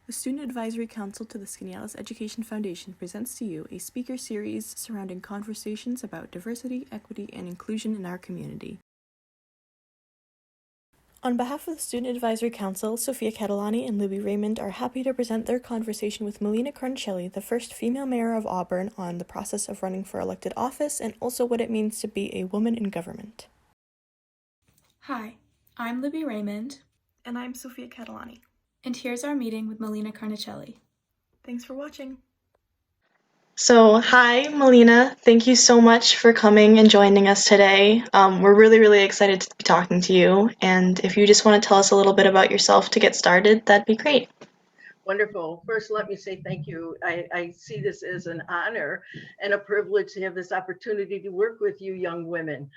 The Student Advisory Council to the Skaneateles Education Foundation presents to you a speaker series surrounding conversations about diversity, equity, and inclusion in our community. On behalf of the Student Advisory Council, Sophia Catalani and Libby Raymond are happy to present their conversation with Melina Carnicelli, the first female mayor of Auburn, on the process of running for elected office and also what it means to be a woman in government. Hi, I'm Libby Raymond. And I'm Sophia Catalani. And here's our meeting with Melina Carnicelli. Thanks for watching. So, hi, Molina. Thank you so much for coming and joining us today. We're really excited to be talking to you. And if you just want to tell us a little bit about yourself to get started, that'd be great. Wonderful. First, let me say thank you. I see this as an honor and a privilege to have this opportunity to work with you young women,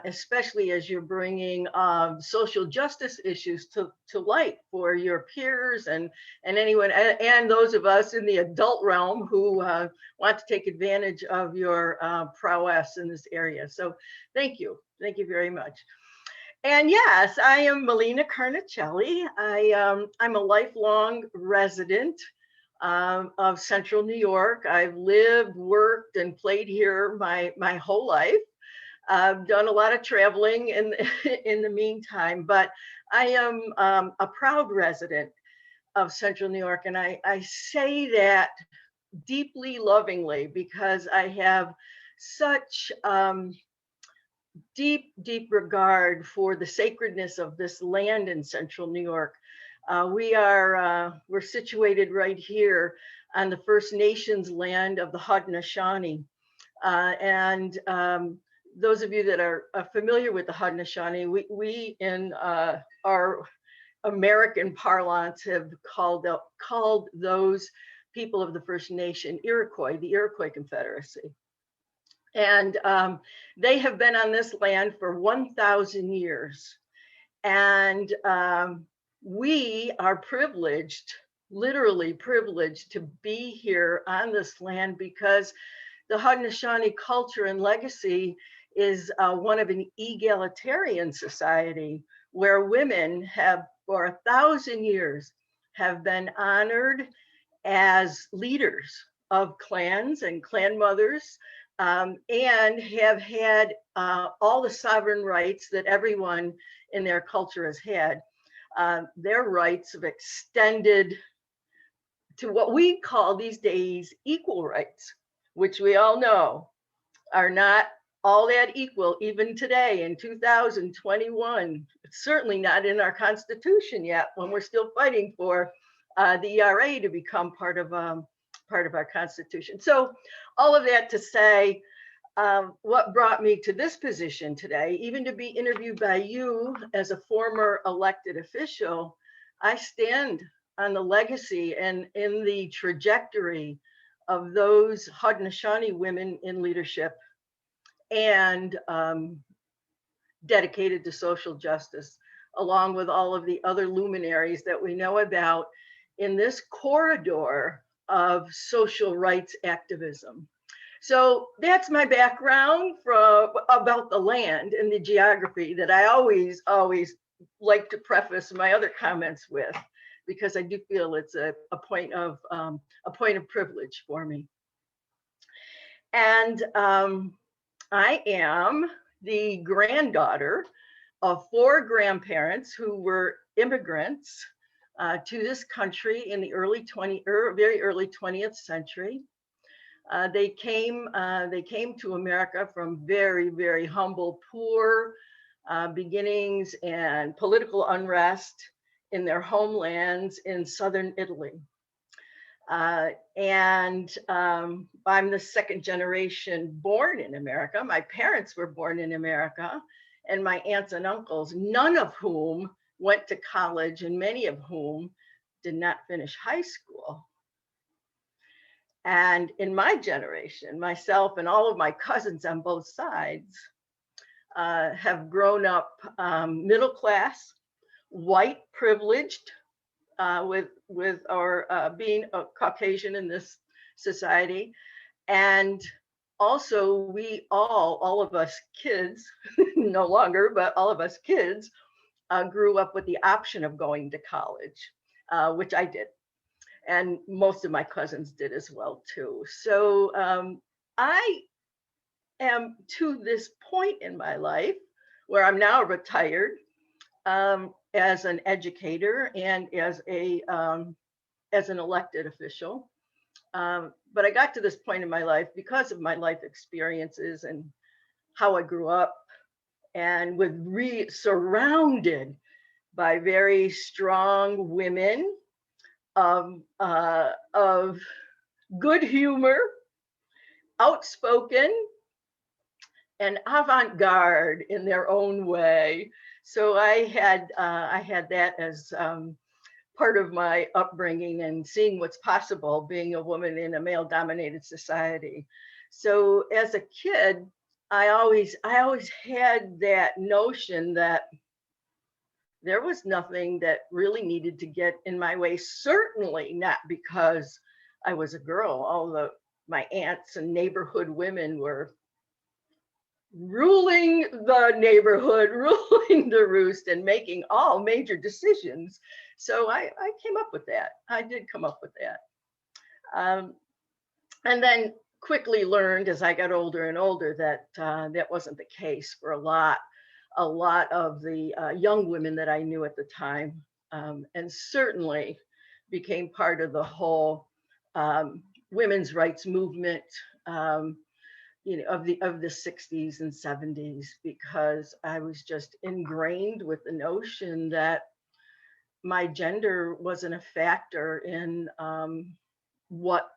especially as you're bringing social justice issues to light for your peers and anyone, and those of us in the adult realm who want to take advantage of your prowess in this area. So thank you. Thank you very much. And yes, I am Melina Carnicelli. I'm a lifelong resident of Central New York. I've lived, worked, and played here my whole life. I've done a lot of traveling in the meantime, but I am a proud resident of Central New York. And I say that deeply lovingly because I have such deep regard for the sacredness of this land in Central New York. We're situated right here on the First Nations land of the Haudenosaunee. And those of you that are familiar with the Haudenosaunee, we in our American parlance have called those people of the First Nation Iroquois, the Iroquois Confederacy. And they have been on this land for 1,000 years. And we are privileged, literally privileged, to be here on this land because the Haudenosaunee culture and legacy is one of an egalitarian society where women have, for 1,000 years, have been honored as leaders of clans and clan mothers, and have had all the sovereign rights that everyone in their culture has had. Their rights have extended to what we call these days equal rights, which we all know are not all that equal even today in 2021. It's certainly not in our Constitution yet, when we're still fighting for the ERA to become part of our Constitution. So all of that to say, what brought me to this position today, even to be interviewed by you as a former elected official, I stand on the legacy and in the trajectory of those Haudenosaunee women in leadership and dedicated to social justice, along with all of the other luminaries that we know about in this corridor of social rights activism. So that's my background about the land and the geography that I always like to preface my other comments with, because I do feel it's a point of privilege for me. And I am the granddaughter of 4 grandparents who were immigrants to this country in the very early 20th century. They came to America from very humble, poor beginnings and political unrest in their homelands in southern Italy. And I'm the second generation born in America. My parents were born in America, and my aunts and uncles, none of whom went to college and many of whom did not finish high school. And in my generation, myself and all of my cousins on both sides have grown up middle class, white, privileged, with our being a Caucasian in this society. And also we all of us kids, no longer, but all of us kids grew up with the option of going to college, which I did. and most of my cousins did as well too. So I am to this point in my life where I'm now retired as an educator and as an elected official. But I got to this point in my life because of my life experiences and how I grew up, and with surrounded by very strong women of good humor, outspoken, and avant-garde in their own way. So I had that as part of my upbringing and seeing what's possible being a woman in a male-dominated society. So as a kid, I always had that notion that there was nothing that really needed to get in my way. Certainly not because I was a girl. All my aunts and neighborhood women were ruling the neighborhood, ruling the roost, and making all major decisions. So I came up with that. I did come up with that. And then quickly learned as I got older and older that that wasn't the case for a lot of the young women that I knew at the time, and certainly became part of the whole women's rights movement, of the 60s and 70s, because I was just ingrained with the notion that my gender wasn't a factor in what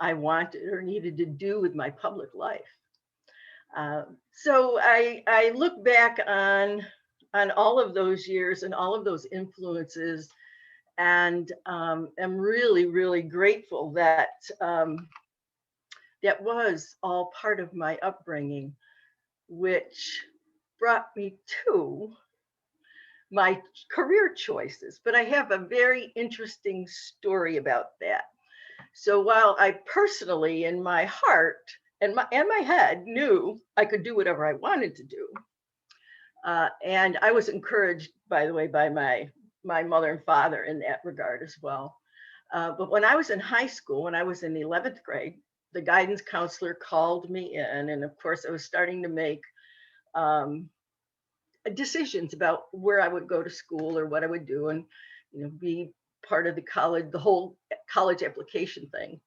I wanted or needed to do with my public life. So I look back on all of those years and all of those influences, and am really, really grateful that that was all part of my upbringing, which brought me to my career choices. But I have a very interesting story about that. So while I personally, in my heart and my head, knew I could do whatever I wanted to do, and I was encouraged, by the way, by my mother and father in that regard as well. But when I was in high school, when I was in the 11th grade, the guidance counselor called me in, and of course I was starting to make decisions about where I would go to school or what I would do, and be part of the whole college application thing.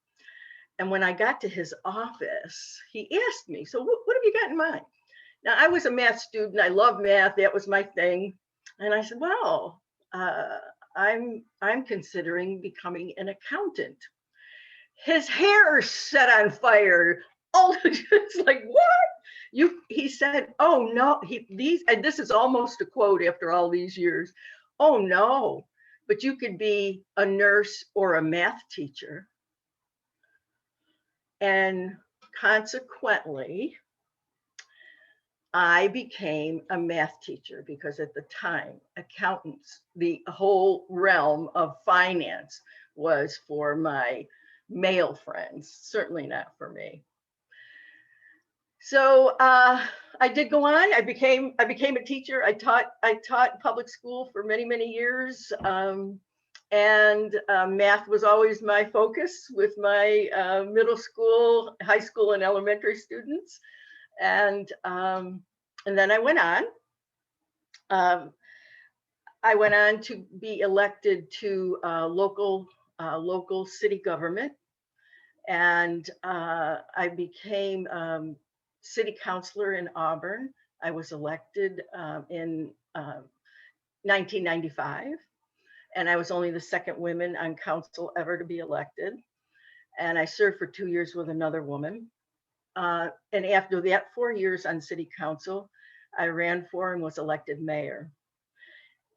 And when I got to his office, he asked me, "So what have you got in mind?" Now, I was a math student. I love math. That was my thing. And I said, "Well, I'm considering becoming an accountant." His hair set on fire. Oh, it's like, what? He said, "Oh no, and this is almost a quote after all these years. Oh no, but you could be a nurse or a math teacher." And consequently, I became a math teacher, because at the time, accountants, the whole realm of finance, was for my male friends, certainly not for me. So I did go on. I became a teacher. I taught public school for many, many years, and math was always my focus with my middle school, high school, and elementary students. And then I went on. I went on to be elected to local city government, and I became city councilor in Auburn. I was elected in 1995, and I was only the second woman on council ever to be elected. And I served for 2 years with another woman. And after that 4 years on city council, I ran for and was elected mayor.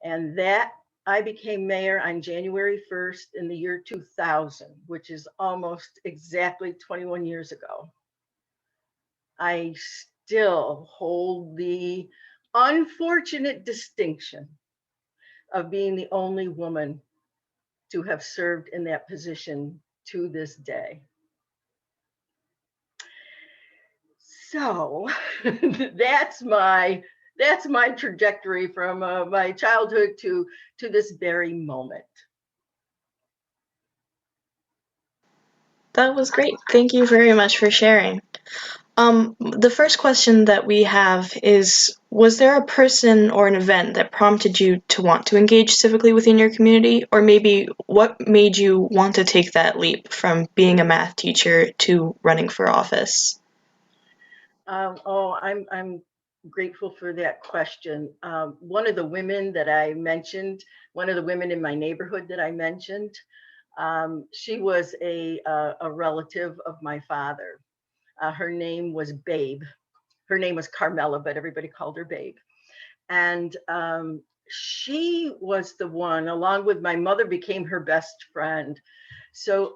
And that I became mayor on January 1st in the year 2000, which is almost exactly 21 years ago. I still hold the unfortunate distinction of being the only woman to have served in that position to this day. So that's my trajectory from my childhood to this very moment. That was great. Thank you very much for sharing. The first question that we have is, was there a person or an event that prompted you to want to engage civically within your community? Or maybe what made you want to take that leap from being a math teacher to running for office? I'm grateful for that question. One of the women that I mentioned, one of the women in my neighborhood that I mentioned, she was a relative of my father. Her name was Babe. Her name was Carmela, but everybody called her Babe. And she was the one, along with my mother, became her best friend. So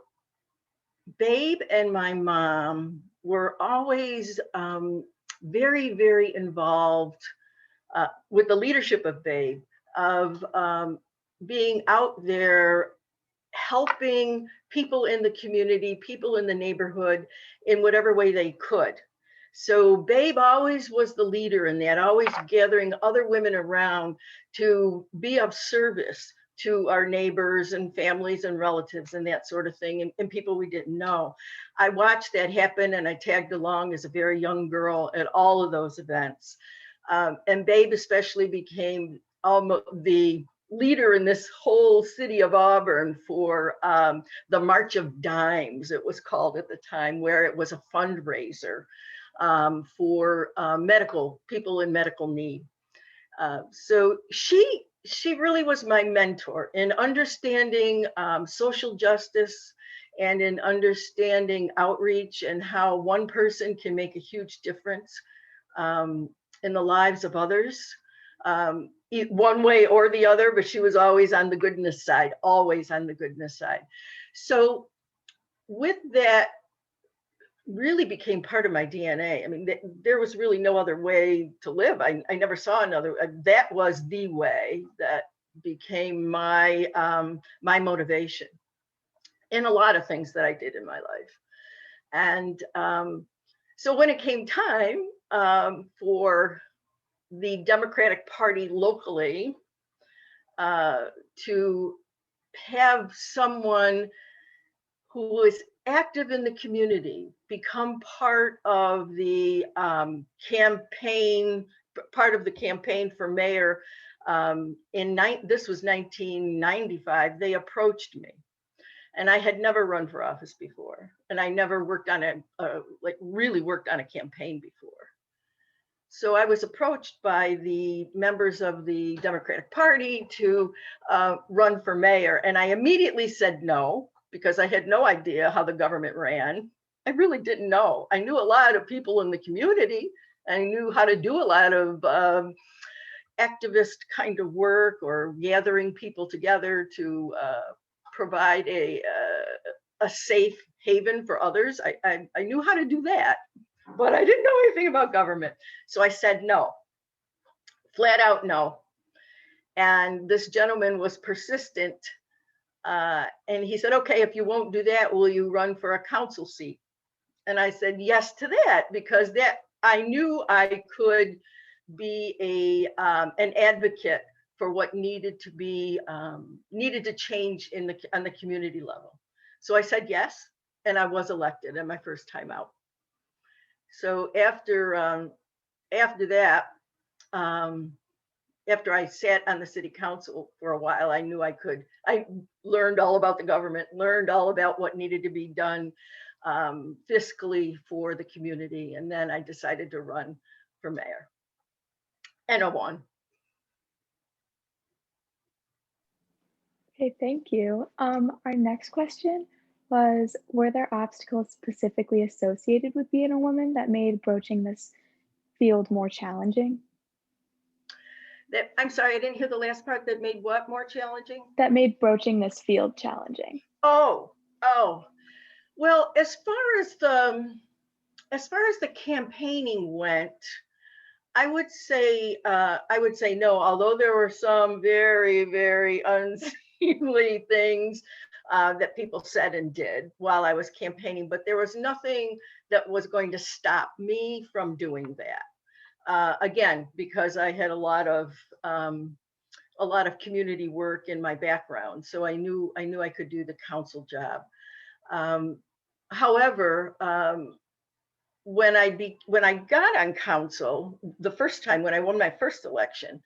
Babe and my mom were always very, very involved with the leadership of Babe, of being out there helping people in the community, people in the neighborhood in whatever way they could. So Babe always was the leader in that, always gathering other women around to be of service to our neighbors and families and relatives and that sort of thing, and people we didn't know. I watched that happen, and I tagged along as a very young girl at all of those events. And Babe especially became almost the leader in this whole city of Auburn for the March of Dimes, it was called at the time, where it was a fundraiser for medical people in medical need. So she really was my mentor in understanding social justice and in understanding outreach and how one person can make a huge difference in the lives of others, one way or the other, but she was always on the goodness side, always on the goodness side. So with that, really became part of my DNA. I mean, there was really no other way to live. I never saw another. That was the way that became my my motivation in a lot of things that I did in my life. And so when it came time for the Democratic Party locally to have someone who was active in the community become part of the campaign, part of the campaign for mayor. This was 1995. They approached me, and I had never run for office before, and I never worked on really worked on a campaign before. So I was approached by the members of the Democratic Party to run for mayor, and I immediately said no, because I had no idea how the government ran. I really didn't know. I knew a lot of people in the community. I knew how to do a lot of activist kind of work or gathering people together to provide a safe haven for others. I knew how to do that, but I didn't know anything about government. So I said no, flat out no. And this gentleman was persistent. And he said, okay, if you won't do that, will you run for a council seat? And I said yes to that, because that I knew I could be an advocate for what needed to be needed to change on the community level. So I said yes, and I was elected in my first time out. So after that, after I sat on the city council for a while, I knew I could. I learned all about the government, learned all about what needed to be done fiscally for the community. And then I decided to run for mayor. And I won. Okay, thank you. Our next question was, were there obstacles specifically associated with being a woman that made broaching this field more challenging? I'm sorry, I didn't hear the last part. That made what more challenging? That made broaching this field challenging. Oh. Well, as far as the campaigning went, I would say no. Although there were some very, very unseemly things that people said and did while I was campaigning, but there was nothing that was going to stop me from doing that. Again, because I had a lot of community work in my background, so I knew I could do the council job. However, when I got on council the first time, when I won my first election,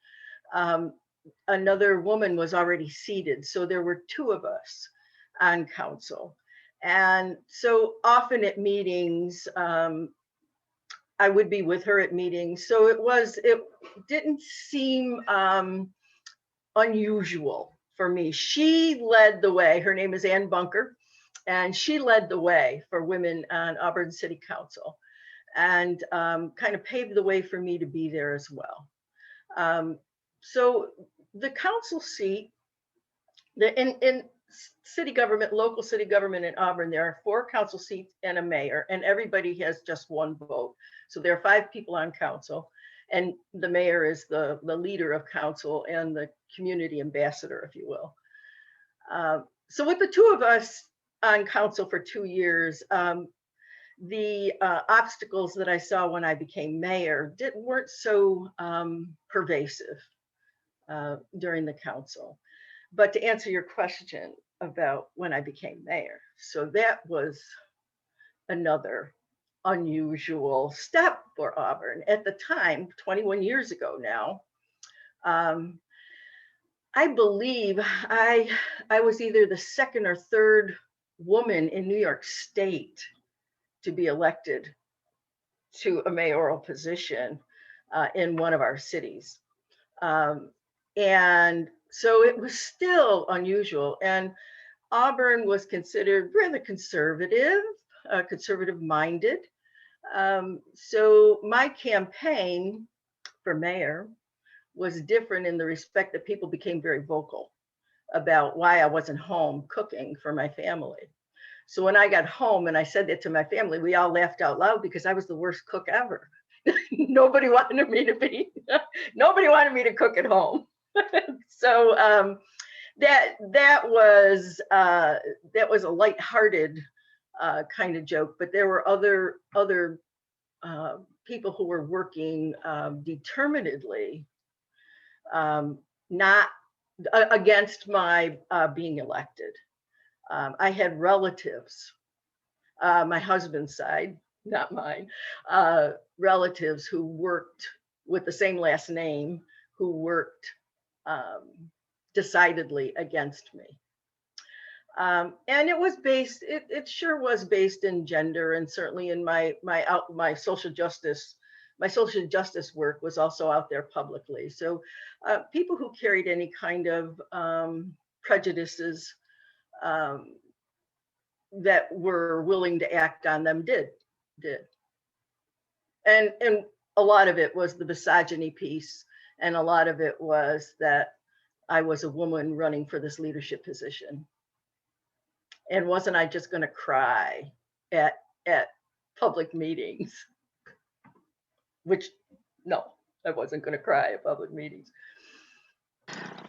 another woman was already seated, so there were two of us on council. And so often at meetings, I would be with her at meetings. So it didn't seem unusual for me. She led the way. Her name is Ann Bunker, and she led the way for women on Auburn City Council, and kind of paved the way for me to be there as well. So the council seat, in city government, local city government in Auburn, there are 4 council seats and a mayor, and everybody has just 1 vote. So there are 5 people on council, and the mayor is the leader of council and the community ambassador, if you will. So with the 2 of us on council for 2 years, the obstacles that I saw when I became mayor weren't so pervasive during the council. But to answer your question about when I became mayor, so that was another unusual step for Auburn at the time, 21 years ago now. I believe I was either the 2nd or 3rd woman in New York State to be elected to a mayoral position in one of our cities. And so it was still unusual. And Auburn was considered rather conservative, conservative minded. So my campaign for mayor was different in the respect that people became very vocal about why I wasn't home cooking for my family. So when I got home and I said that to my family, we all laughed out loud because I was the worst cook ever. Nobody wanted me to cook at home. So that was a lighthearted kind of joke, but there were other people who were working determinedly, not against my being elected. I had relatives, my husband's side, not mine, relatives who worked with the same last name, who worked decidedly against me. And it was based, it sure was based in gender, and certainly in my social justice work was also out there publicly. So people who carried any kind of prejudices that were willing to act on them did. And a lot of it was the misogyny piece, and a lot of it was that I was a woman running for this leadership position. And wasn't I just going to cry at public meetings? Which, no, I wasn't going to cry at public meetings.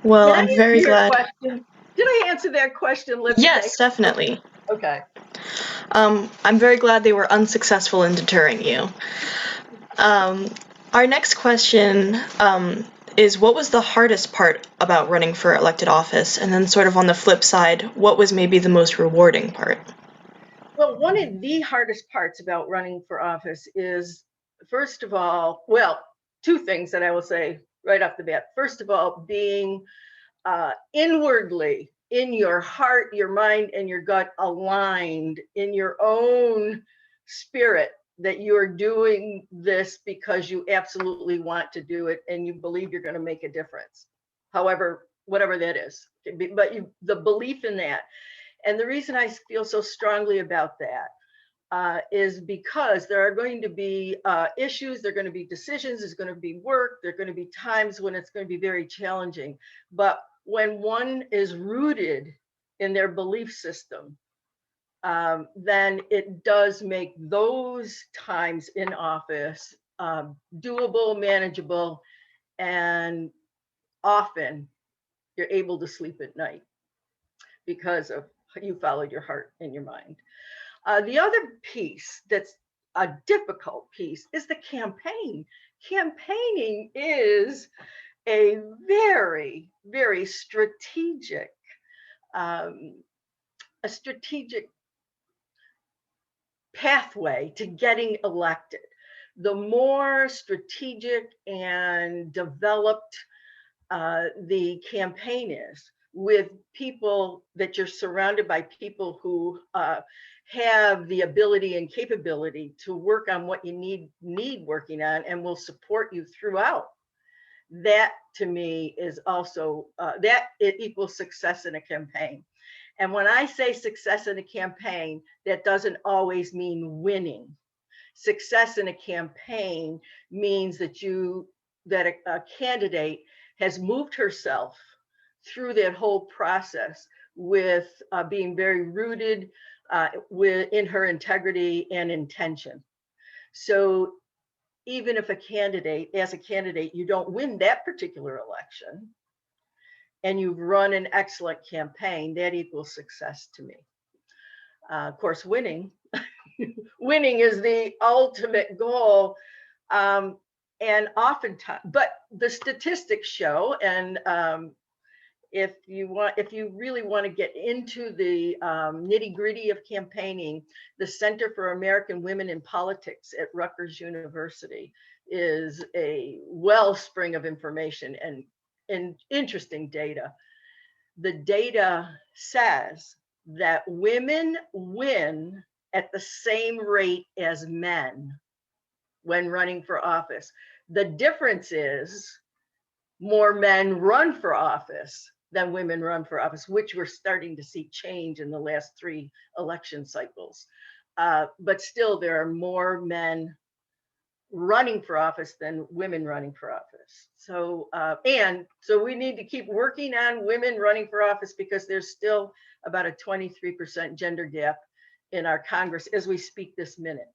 Well, I'm very glad. Did I answer that question, Libby? Yes, definitely. Okay. I'm very glad they were unsuccessful in deterring you. Our next question is, what was the hardest part about running for elected office? And then sort of on the flip side, what was maybe the most rewarding part? Well, one of the hardest parts about running for office is, first of all, well, 2 things that I will say right off the bat. First of all, being inwardly, in your heart, your mind, and your gut aligned in your own spirit that you're doing this because you absolutely want to do it and you believe you're going to make a difference. However, whatever that is, but the belief in that. And the reason I feel so strongly about that is because there are going to be issues, there are going to be decisions, there's going to be work, there are going to be times when it's going to be very challenging. But when one is rooted in their belief system, then it does make those times in office doable, manageable, and often you're able to sleep at night because of you followed your heart and your mind. The other piece that's a difficult piece is the campaign. Campaigning is a very, very strategic pathway to getting elected. The more strategic and developed the campaign is, with people that you're surrounded by, people who have the ability and capability to work on what you need working on and will support you throughout. That to me is also that it equals success in a campaign. And when I say success in a campaign, that doesn't always mean winning. Success in a campaign means that a candidate has moved herself through that whole process with being very rooted in her integrity and intention. So even if as a candidate, you don't win that particular election and you've run an excellent campaign, that equals success to me. Of course, winning is the ultimate goal. And oftentimes, but the statistics show, and if you really want to get into the nitty-gritty of campaigning, the Center for American Women in Politics at Rutgers University is a wellspring of information and interesting data. The data says that women win at the same rate as men when running for office. The difference is more men run for office than women run for office, which we're starting to see change in the last 3 election cycles. But still, there are more men running for office than women running for office. So we need to keep working on women running for office, because there's still about a 23% gender gap in our Congress as we speak this minute.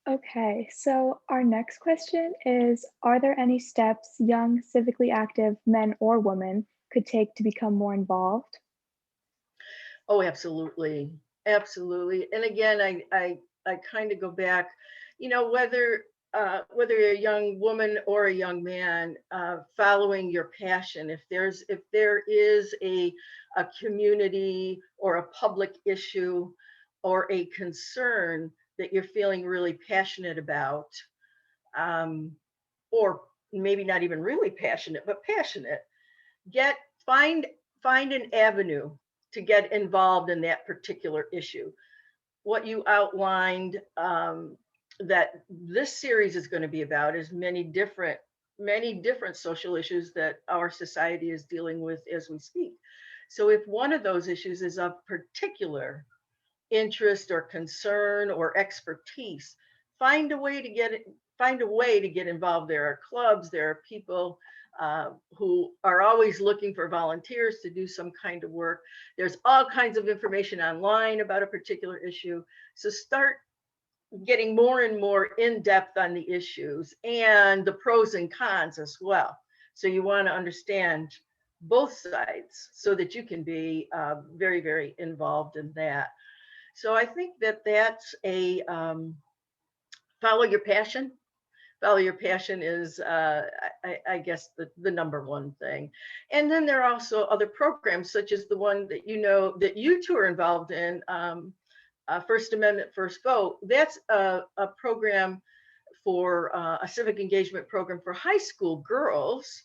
Okay, so our next question is, are there any steps young civically active men or women could take to become more involved? Oh, absolutely. Absolutely. And again, I kind of go back, whether you're a young woman or a young man, following your passion. If there is a community or a public issue or a concern that you're feeling really passionate about, or maybe not even really passionate, but passionate, find an avenue to get involved in that particular issue. What you outlined that this series is going to be about is many different social issues that our society is dealing with as we speak. So if one of those issues is of particular interest or concern or expertise, find a way to get involved. There are clubs, there are people who are always looking for volunteers to do some kind of work. There's all kinds of information online about a particular issue. So start getting more and more in depth on the issues and the pros and cons as well. So you want to understand both sides so that you can be very, very involved in that. So I think that's a follow your passion. Follow your passion is, I guess, the number one thing. And then there are also other programs, such as the one that that you two are involved in, First Amendment, First Vote. That's a program for a civic engagement program for high school girls.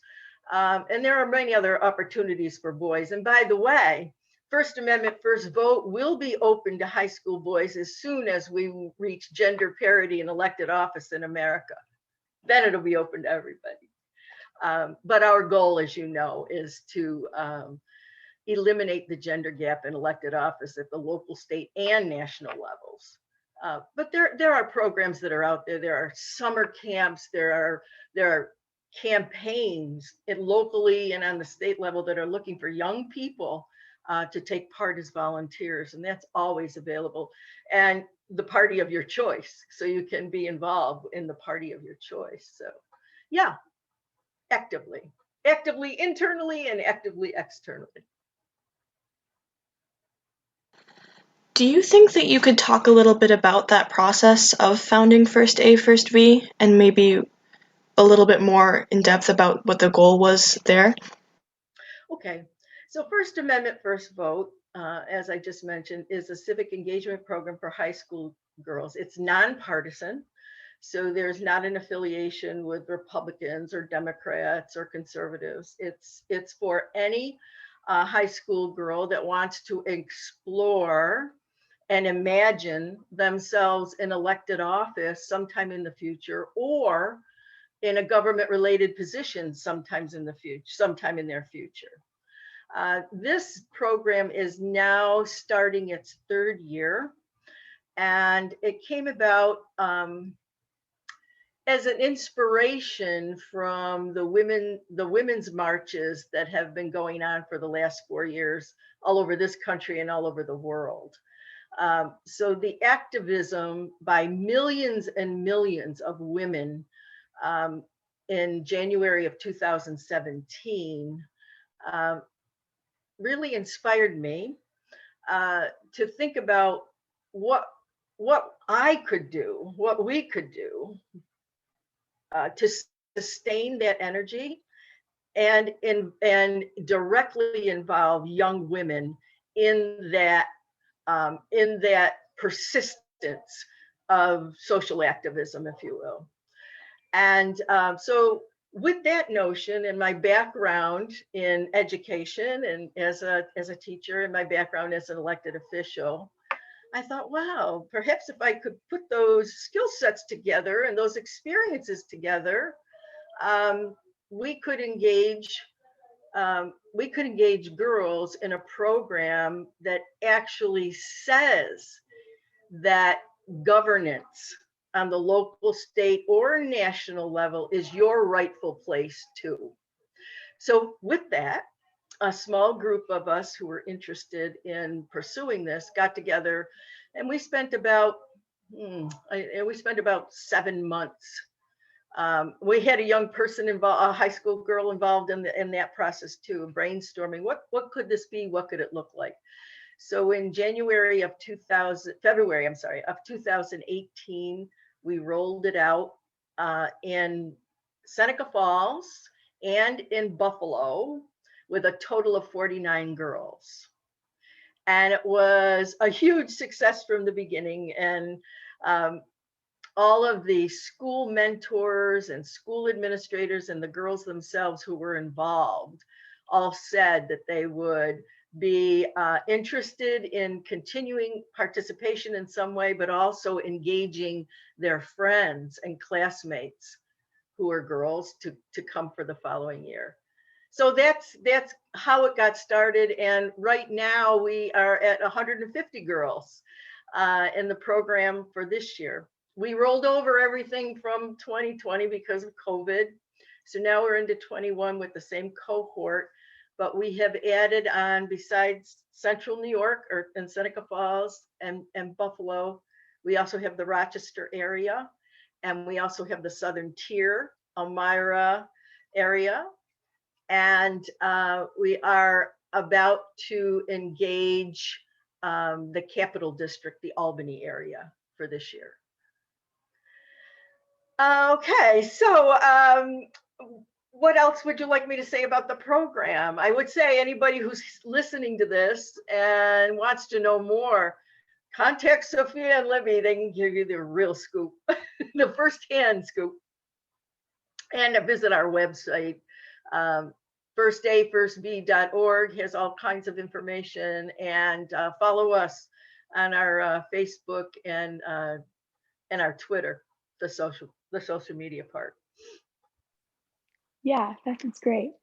And there are many other opportunities for boys. And by the way, First Amendment, First Vote will be open to high school boys as soon as we reach gender parity in elected office in America. Then it'll be open to everybody. But our goal, as you know, is to eliminate the gender gap in elected office at the local, state, and national levels. But there are programs that are out there. There are summer camps. There are campaigns locally and on the state level that are looking for young people to take part as volunteers, and that's always available. And the party of your choice, so you can be involved in the party of your choice. So yeah, actively internally and actively externally. Do you think that you could talk a little bit about that process of founding First A, First V, and maybe a little bit more in depth about what the goal was there? Okay, So First Amendment First Vote, as I just mentioned, is a civic engagement program for high school girls. It's nonpartisan. So there's not an affiliation with Republicans or Democrats or conservatives. It's for any high school girl that wants to explore and imagine themselves in elected office sometime in the future, or in a government related position sometime in their future. This program is now starting its third year, and it came about as an inspiration from the women's marches that have been going on for the last 4 years all over this country and all over the world. So the activism by millions and millions of women in January of 2017 really inspired me to think about what I could do, what we could do to sustain that energy and directly involve young women in that persistence of social activism, if you will. And so with that notion and my background in education and as a teacher and my background as an elected official, I thought, wow, perhaps if I could put those skill sets together and those experiences together, we could engage girls in a program that actually says that governance on the local, state, or national level is your rightful place too. So with that, a small group of us who were interested in pursuing this got together, and we spent about 7 months. We had a young person involved, a high school girl involved in that process too, brainstorming what could this be, what could it look like. So in February of 2018, we rolled it out in Seneca Falls and in Buffalo with a total of 49 girls. And it was a huge success from the beginning. And all of the school mentors and school administrators and the girls themselves who were involved all said that they would be interested in continuing participation in some way, but also engaging their friends and classmates who are girls to come for the following year. So that's how it got started. And right now we are at 150 girls in the program for this year. We rolled over everything from 2020 because of COVID. So now we're into 21 with the same cohort, but we have added on, besides Central New York and Seneca Falls and Buffalo, we also have the Rochester area, and we also have the Southern Tier, Elmira area. And we are about to engage the Capital District, the Albany area for this year. Okay, so what else would you like me to say about the program? I would say anybody who's listening to this and wants to know more, contact Sophia and Libby. They can give you the real scoop, the firsthand scoop. And visit our website. firstafirstb.org has all kinds of information, and follow us on our Facebook and our Twitter, the social media part. Yeah, that sounds great.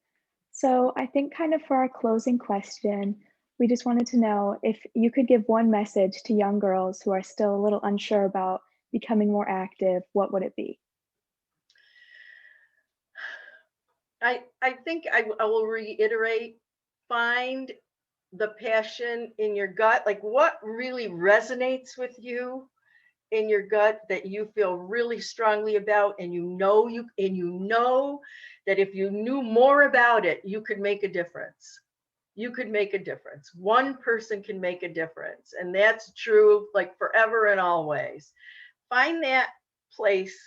So I think kind of for our closing question, we just wanted to know if you could give one message to young girls who are still a little unsure about becoming more active, what would it be? I think I will reiterate, find the passion in your gut, like what really resonates with you in your gut that you feel really strongly about, and you know that if you knew more about it, you could make a difference. You could make a difference. One person can make a difference, and that's true like forever and always. Find that place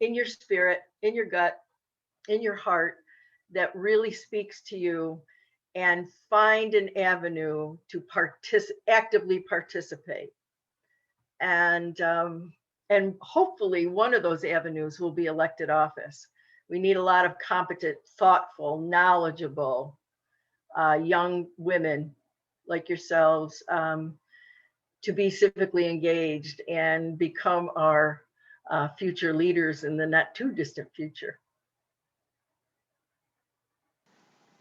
in your spirit, in your gut, in your heart that really speaks to you, and find an avenue to actively participate. And hopefully one of those avenues will be elected office. We need a lot of competent, thoughtful, knowledgeable young women like yourselves to be civically engaged and become our future leaders in the not too distant future.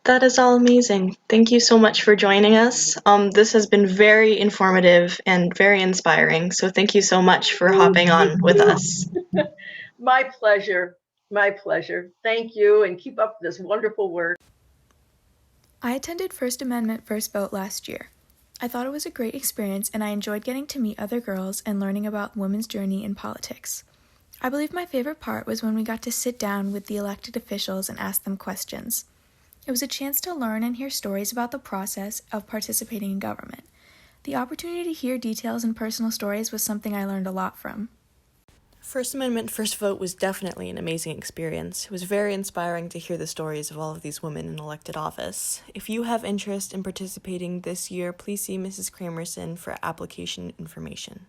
That is all amazing. Thank you so much for joining us. This has been very informative and very inspiring. So thank you so much for hopping on with us. My pleasure. My pleasure. Thank you, and keep up this wonderful work. I attended First Amendment First Vote last year. I thought it was a great experience, and I enjoyed getting to meet other girls and learning about women's journey in politics. I believe my favorite part was when we got to sit down with the elected officials and ask them questions. It was a chance to learn and hear stories about the process of participating in government. The opportunity to hear details and personal stories was something I learned a lot from. First Amendment First Vote was definitely an amazing experience. It was very inspiring to hear the stories of all of these women in elected office. If you have interest in participating this year, please see Mrs. Kramerson for application information.